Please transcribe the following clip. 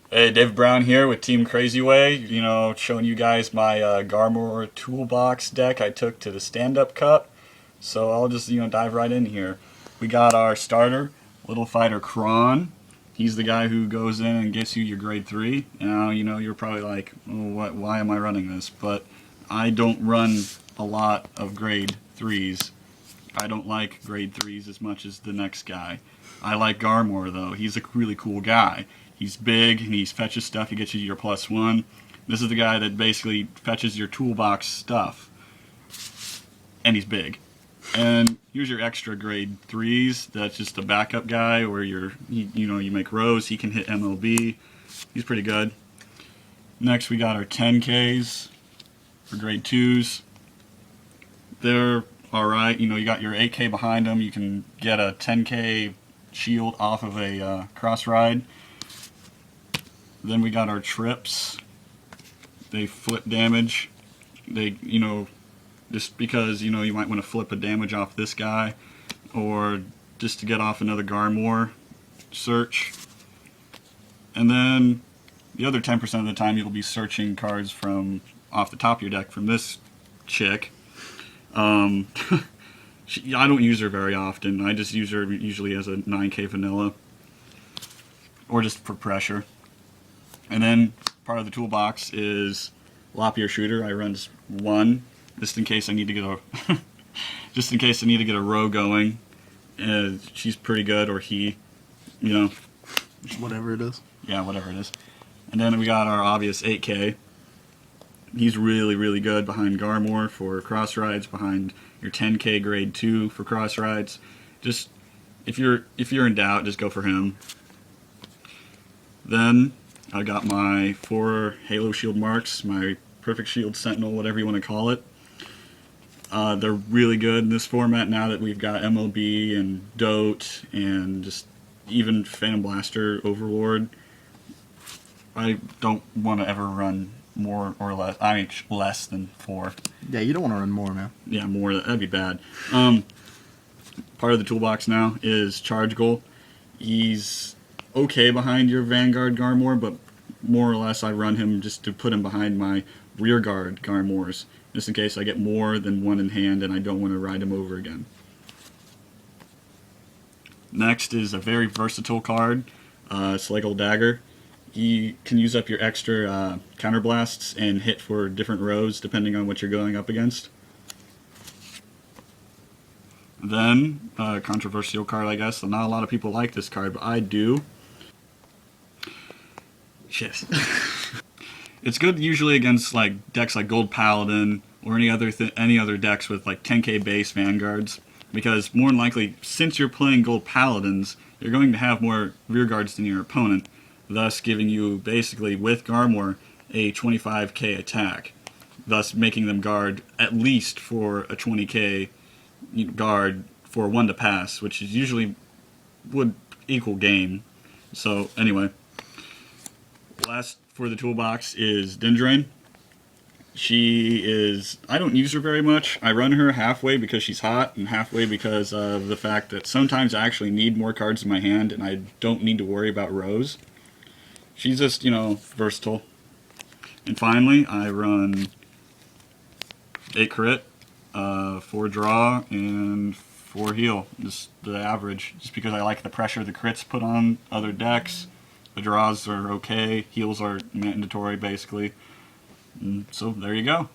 Hey, Dave Brown here with Team Crazy Way. Showing you guys my Garmore toolbox deck I took to the stand-up cup. So I'll just dive right in here. We got our starter, Little Fighter Kron. He's the guy who goes in and gets you your grade 3. Now you're probably like, oh, what? Why am I running this? But I don't run a lot of grade 3s. I don't like grade 3s as much as the next guy. I like Garmore though. He's a really cool guy. He's big and he fetches stuff. He gets you your +1. This is the guy that basically fetches your toolbox stuff, and he's big. And here's your extra grade 3s. That's just a backup guy, where you make rows. He can hit MLB. He's pretty good. Next, we got our 10Ks for grade 2s. They're alright. You got your 8K behind them. You can get a 10K shield off of a cross ride. Then we got our trips. They flip damage. They, just because, you might want to flip a damage off this guy, or just to get off another Garmore search. And then the other 10% of the time you'll be searching cards from off the top of your deck from this chick. I don't use her very often. I just use her usually as a 9K vanilla, or just for pressure. And then part of the toolbox is Lop Ear Shooter. I run just one, just in case I need to get a just in case I need to get a row going. She's pretty good, or he, Whatever it is. yeah, whatever it is. And then we got our obvious 8K. He's really, really good behind Garmore for cross rides, behind your 10K grade 2 for cross rides. Just if you're in doubt, just go for him. Then I got my 4 Halo Shield marks, my Perfect Shield Sentinel, whatever you want to call it. They're really good in this format now that we've got MLB and Dote and just even Phantom Blaster Overlord. I don't want to ever run more or less. I mean, less than 4. Yeah, you don't want to run more, man. Yeah, more. That'd be bad. Part of the toolbox now is Charge Goal. He's okay behind your Vanguard Garmore, but more or less I run him just to put him behind my rear guard Garmores, just in case I get more than one in hand and I don't want to ride him over again. Next is a very versatile card, Slagle Dagger. You can use up your extra counterblasts and hit for different rows depending on what you're going up against. Then, controversial card, I guess. Not a lot of people like this card, but I do. Shit. It's good usually against like decks like Gold Paladin or any other decks with like 10K base Vanguards, because more than likely, since you're playing Gold Paladins, you're going to have more rear guards than your opponent, thus giving you basically with Garmore a 25K attack, thus making them guard at least for a 20K guard for 1 to pass, which is usually would equal game. So anyway, last for the toolbox is Dendrain. She is, I don't use her very much. I run her halfway because she's hot, and halfway because of the fact that sometimes I actually need more cards in my hand and I don't need to worry about rows. She's just, versatile. And finally, I run 8 crit, 4 draw, and 4 heal. Just the average, just because I like the pressure the crits put on other decks. The draws are okay, heals are mandatory basically. So there you go.